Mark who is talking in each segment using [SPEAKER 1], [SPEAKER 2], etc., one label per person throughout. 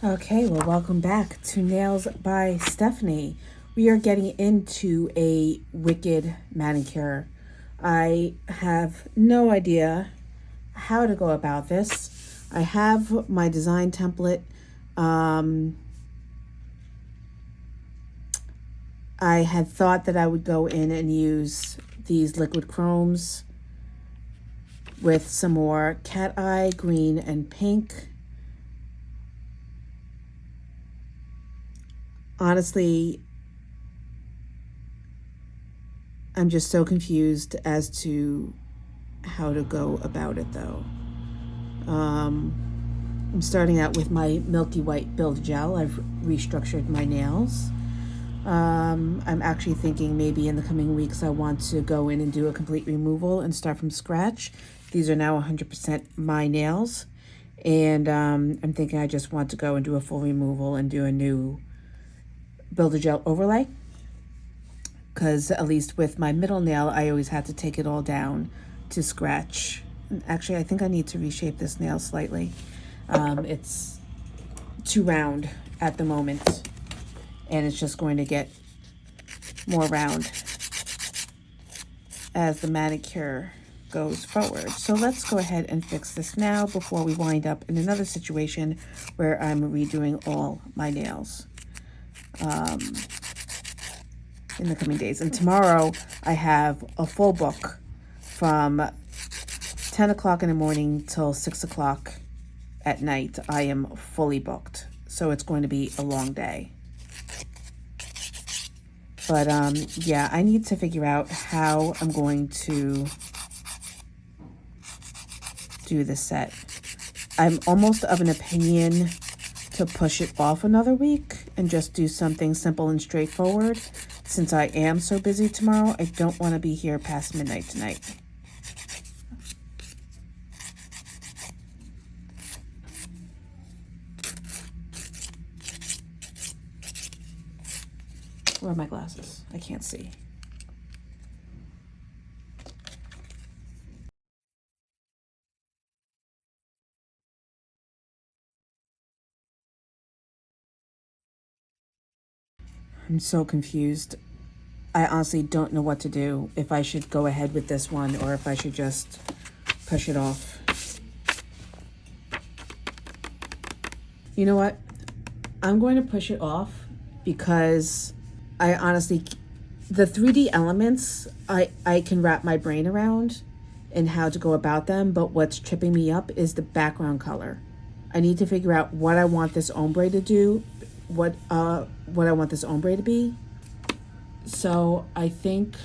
[SPEAKER 1] Okay, well, welcome back to Nails by Stephanie. We are getting into a wicked manicure. I have no idea how to go about this. I have my design template. I had thought that I would go in and use these liquid chromes with some more cat eye, green, and pink. Honestly, I'm just so confused as to how to go about it though. I'm starting out with my Milky White Build Gel. I've restructured my nails. I'm actually thinking maybe in the coming weeks I want to go in and do a complete removal and start from scratch. These are now 100% my nails. And I'm thinking I just want to go and do a full removal and do a new Build a Gel overlay. Because at least with my middle nail, I always had to take it all down to scratch. And actually, I think I need to reshape this nail slightly. It's too round at the moment, and it's just going to get more round as the manicure goes forward. So let's go ahead and fix this now before we wind up in another situation where I'm redoing all my nails in the coming days. And tomorrow I have a full book from 10 o'clock in the morning till 6 o'clock at night. I am fully booked, so it's going to be a long day. But yeah, I need to figure out how I'm going to do the set. I'm almost of an opinion to push it off another week and just do something simple and straightforward. Since I am so busy tomorrow, I don't want to be here past midnight tonight. Where are my glasses? I can't see. I'm so confused. I honestly don't know what to do, if I should go ahead with this one or if I should just push it off. You know what? I'm going to push it off because I honestly, the 3D elements, I can wrap my brain around and how to go about them, but what's tripping me up is the background color. I need to figure out what I want this ombre to do, what I want this ombre to be. So I think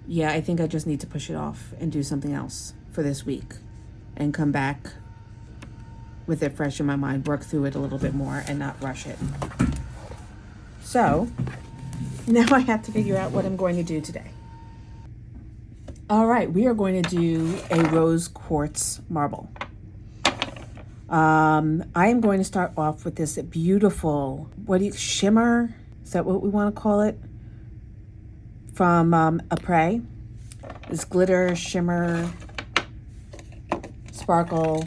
[SPEAKER 1] I just need to push it off and do something else for this week and come back with it fresh in my mind, work through it a little bit more and not rush it. So now I have to figure out what I'm going to do today. All right, we are going to do a rose quartz marble. I am going to start off with this beautiful, shimmer? Is that what we want to call it? From Après. This glitter, shimmer, sparkle,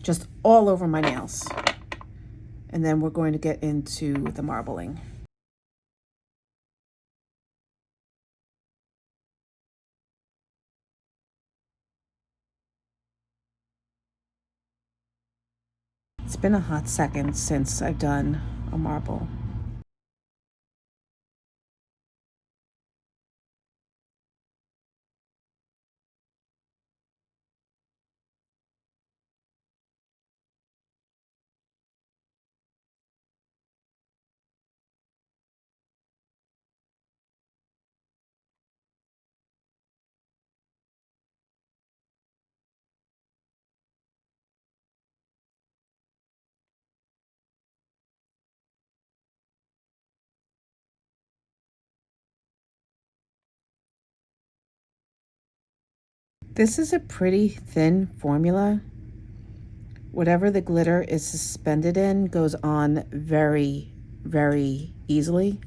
[SPEAKER 1] just all over my nails. And then we're going to get into the marbling. It's been a hot second since I've done a marble. This is a pretty thin formula. Whatever the glitter is suspended in goes on very, very easily.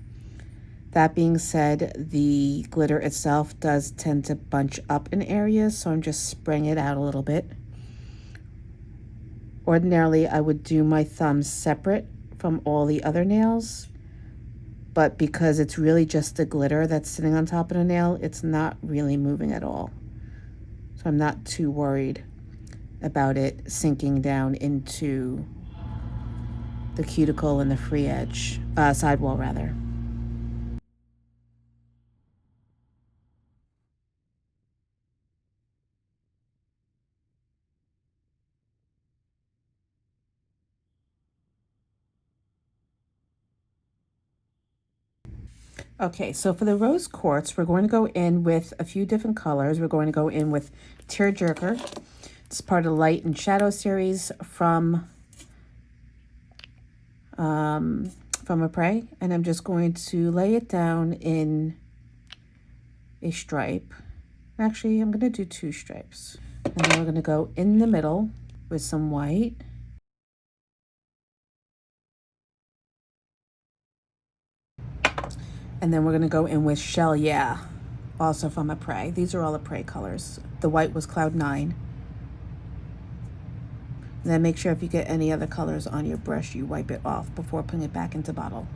[SPEAKER 1] That being said, the glitter itself does tend to bunch up in areas, so I'm just spraying it out a little bit. Ordinarily, I would do my thumbs separate from all the other nails, but because it's really just the glitter that's sitting on top of the nail, it's not really moving at all. So I'm not too worried about it sinking down into the cuticle and the free edge, sidewall rather. Okay, so for the rose quartz, we're going to go in with a few different colors. We're going to go in with Tearjerker. It's part of the Light and Shadow series from Makartt, and I'm just going to lay it down in a stripe. Actually, I'm going to do 2 stripes. And then we're going to go in the middle with some white. And then we're going to go in with Shell Yeah, also from Makartt. These are all the Makartt colors. The white was Cloud 9. And then make sure if you get any other colors on your brush, you wipe it off before putting it back into bottle.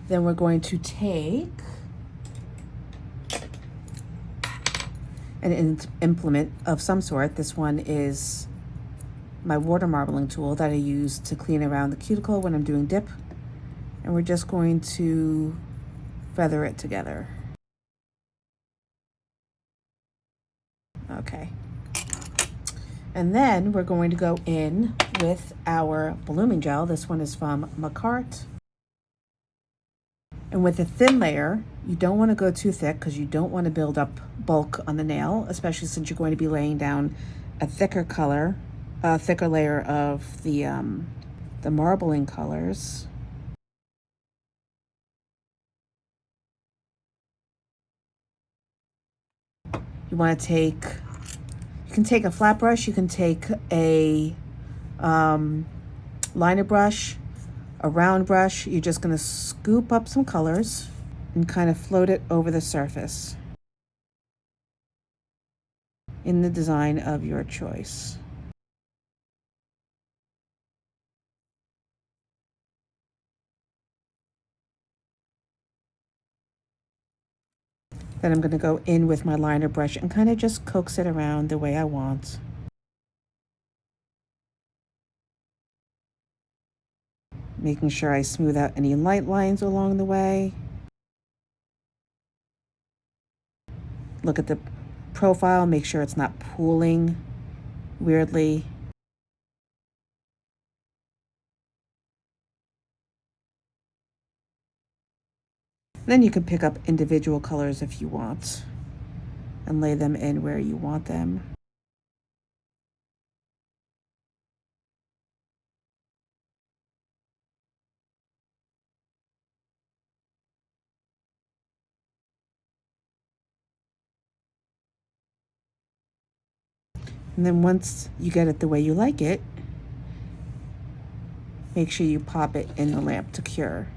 [SPEAKER 1] Then we're going to take an implement of some sort. This one is my water marbling tool that I use to clean around the cuticle when I'm doing dip. And we're just going to feather it together. Okay. And then we're going to go in with our blooming gel. This one is from Makartt. And with a thin layer, you don't want to go too thick because you don't want to build up bulk on the nail, especially since you're going to be laying down a thicker color, a thicker layer of the marbling colors. You want to take, you can take a flat brush, you can take a liner brush, a round brush. You're just going to scoop up some colors and kind of float it over the surface in the design of your choice. Then I'm going to go in with my liner brush and kind of just coax it around the way I want. Making sure I smooth out any light lines along the way. Look at the profile, make sure it's not pooling weirdly. Then you can pick up individual colors if you want and lay them in where you want them. And then once you get it the way you like it, make sure you pop it in the lamp to cure.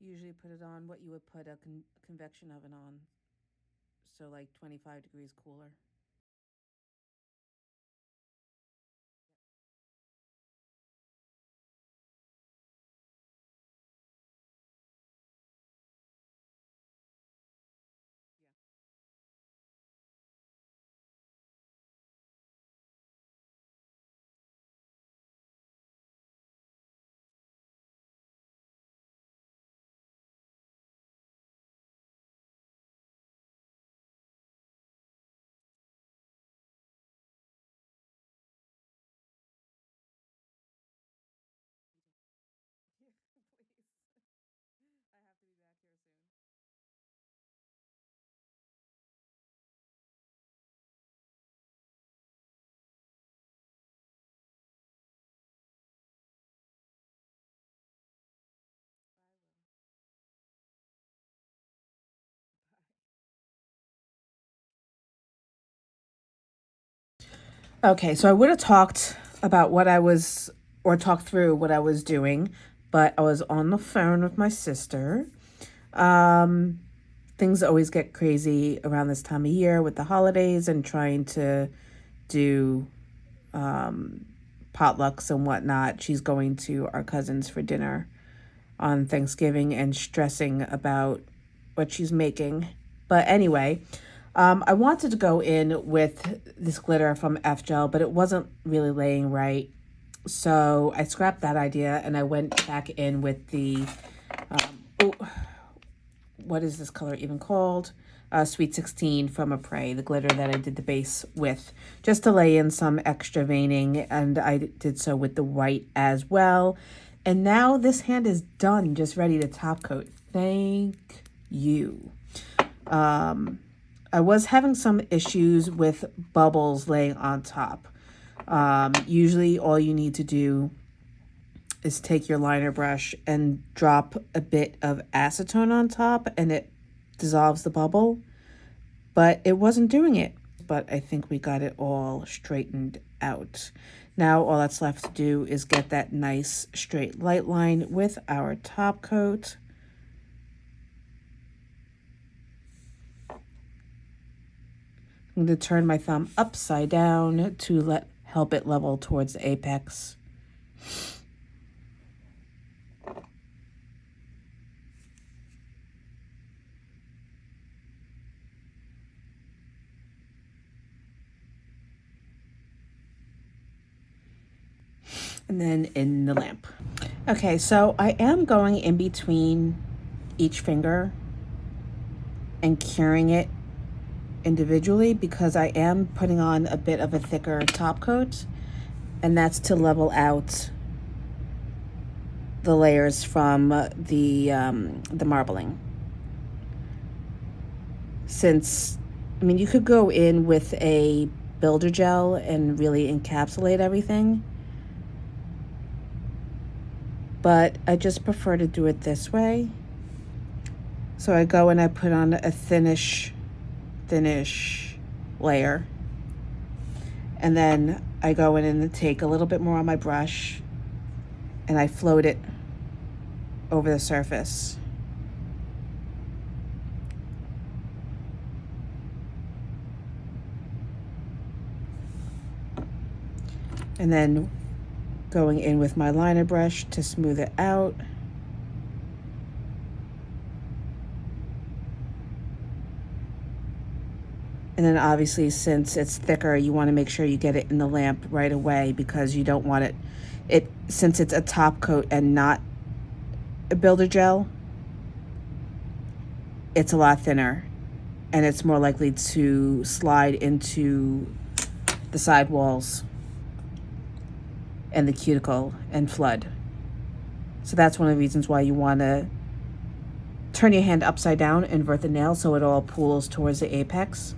[SPEAKER 1] Usually put it on what you would put a convection oven on. So like 25 degrees cooler. Yeah, please. I have to be back here soon. Okay, so I would have talked about what I was, or talked through what I was doing, but I was on the phone with my sister. Um, Things always get crazy around this time of year with the holidays and trying to do potlucks and whatnot. She's going to our cousins for dinner on Thanksgiving and stressing about what she's making. But anyway, I wanted to go in with this glitter from FGel, but it wasn't really laying right. So I scrapped that idea and I went back in with the, oh, what is this color even called? Sweet 16 from a Prey, the glitter that I did the base with, just to lay in some extra veining, and I did so with the white as well. And now this hand is done, just ready to top coat. Thank you. I was having some issues with bubbles laying on top. Usually all you need to do is take your liner brush and drop a bit of acetone on top and it dissolves the bubble, but it wasn't doing it. But I think we got it all straightened out. Now all that's left to do is get that nice straight light line with our top coat. I'm going to turn my thumb upside down to help it level towards the apex. And then in the lamp. Okay, so I am going in between each finger and curing it individually because I am putting on a bit of a thicker top coat, and that's to level out the layers from the marbling. Since, I mean, you could go in with a builder gel and really encapsulate everything, but I just prefer to do it this way. So I go and I put on a thinnish layer, and then I go in and take a little bit more on my brush and I float it over the surface. And then going in with my liner brush to smooth it out. And then obviously, since it's thicker, you want to make sure you get it in the lamp right away because you don't want it since it's a top coat and not a builder gel, it's a lot thinner and it's more likely to slide into the side walls and the cuticle and flood. So that's one of the reasons why you want to turn your hand upside down, invert the nail so it all pulls towards the apex.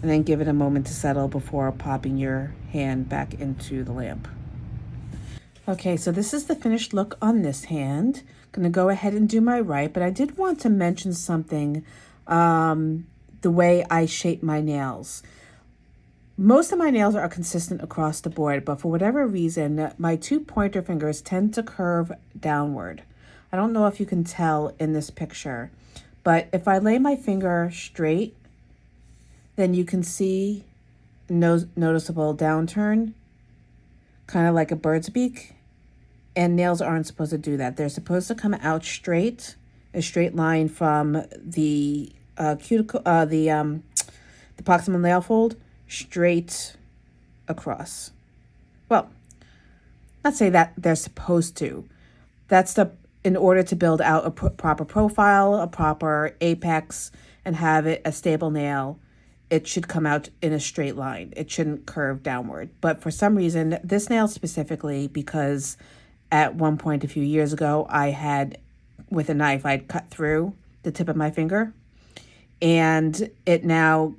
[SPEAKER 1] And then give it a moment to settle before popping your hand back into the lamp. Okay, so this is the finished look on this hand. I'm gonna go ahead and do my right, but I did want to mention something, the way I shape my nails. Most of my nails are consistent across the board, but for whatever reason, my two pointer fingers tend to curve downward. I don't know if you can tell in this picture, but if I lay my finger straight, then you can see noticeable downturn, kind of like a bird's beak. And nails aren't supposed to do that. They're supposed to come out straight, a straight line from the cuticle, the proximal nail fold, straight across. Well, not say that they're supposed to. That's in order to build out a proper profile, a proper apex, and have it a stable nail. It should come out in a straight line. It shouldn't curve downward. But for some reason, this nail specifically, because at one point a few years ago, I had, with a knife, I'd cut through the tip of my finger, and it now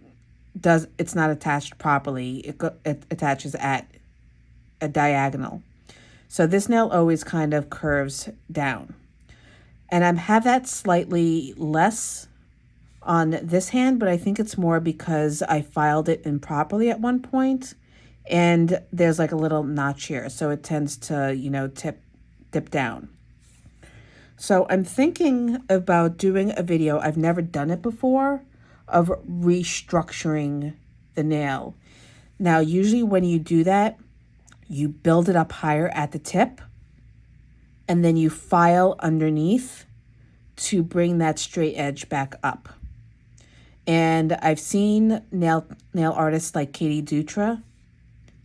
[SPEAKER 1] it's not attached properly. It attaches at a diagonal. So this nail always kind of curves down. And I have that slightly less on this hand, but I think it's more because I filed it improperly at one point, and there's like a little notch here, so it tends to, dip down. So I'm thinking about doing a video, I've never done it before, of restructuring the nail. Now, usually when you do that, you build it up higher at the tip, and then you file underneath to bring that straight edge back up. And I've seen nail artists like Katie Dutra.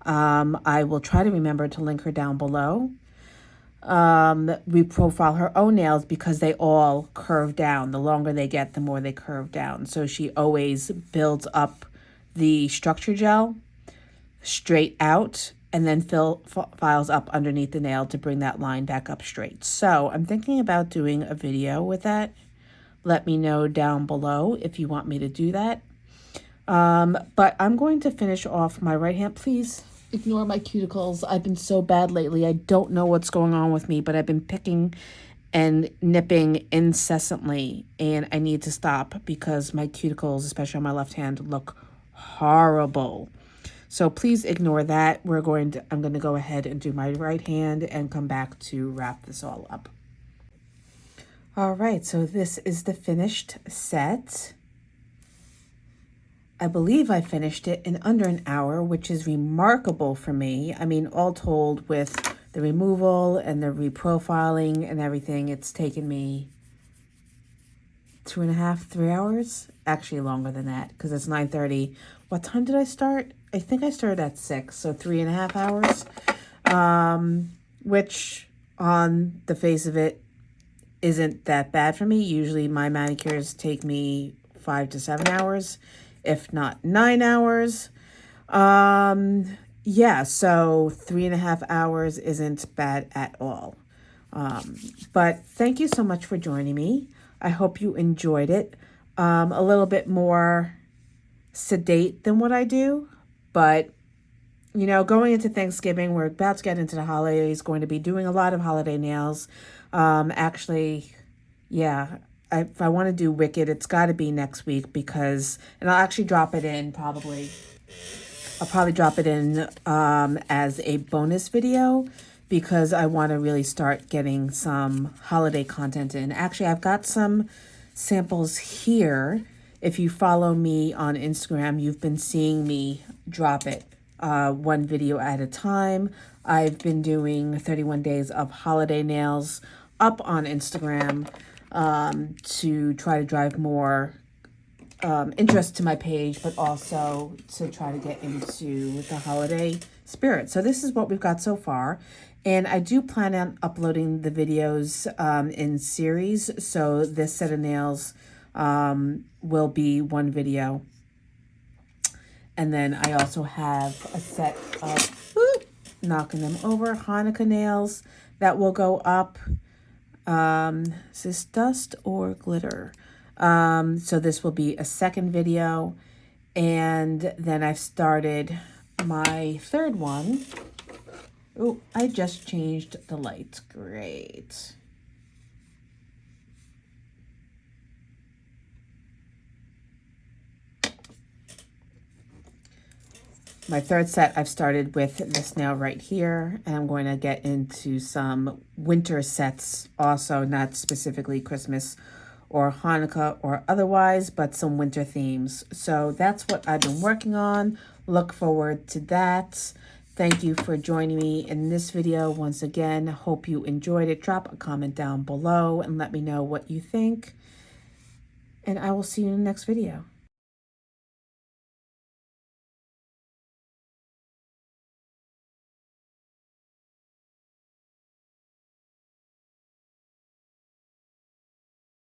[SPEAKER 1] I will try to remember to link her down below. Reprofile her own nails because they all curve down. The longer they get, the more they curve down. So she always builds up the structure gel straight out and then files up underneath the nail to bring that line back up straight. So I'm thinking about doing a video with that. Let me know down below if you want me to do that. But I'm going to finish off my right hand. Please ignore my cuticles. I've been so bad lately. I don't know what's going on with me, but I've been picking and nipping incessantly, and I need to stop because my cuticles, especially on my left hand, look horrible. So please ignore that. I'm going to go ahead and do my right hand and come back to wrap this all up. All right, so this is the finished set. I believe I finished it in under an hour, which is remarkable for me. I mean, all told, with the removal and the reprofiling and everything, it's taken me 2.5, 3 hours. Actually longer than that, because it's 9:30. What time did I start? I think I started at 6, so 3.5 hours, which on the face of it isn't that bad for me. Usually my manicures take me 5 to 7 hours, if not 9 hours. Yeah, so 3.5 hours isn't bad at all. But thank you so much for joining me. I hope you enjoyed it. A little bit more sedate than what I do, but going into Thanksgiving, we're about to get into the holidays, going to be doing a lot of holiday nails. Actually, yeah, if I want to do Wicked, it's got to be next week and I'll actually drop it in probably. I'll probably drop it in as a bonus video because I want to really start getting some holiday content in. Actually, I've got some samples here. If you follow me on Instagram, you've been seeing me drop it one video at a time. I've been doing 31 days of holiday nails up on Instagram to try to drive more interest to my page, but also to try to get into the holiday spirit. So this is what we've got so far. And I do plan on uploading the videos in series. So this set of nails will be one video. And then I also have a set of, knocking them over, Hanukkah nails that will go up. Is this dust or glitter? So this will be a second video. And then I've started my third one. Oh, I just changed the lights. Great. My third set, I've started with this nail right here, and I'm going to get into some winter sets also, not specifically Christmas or Hanukkah or otherwise, but some winter themes. So that's what I've been working on. Look forward to that. Thank you for joining me in this video once again. Hope you enjoyed it. Drop a comment down below and let me know what you think. And I will see you in the next video.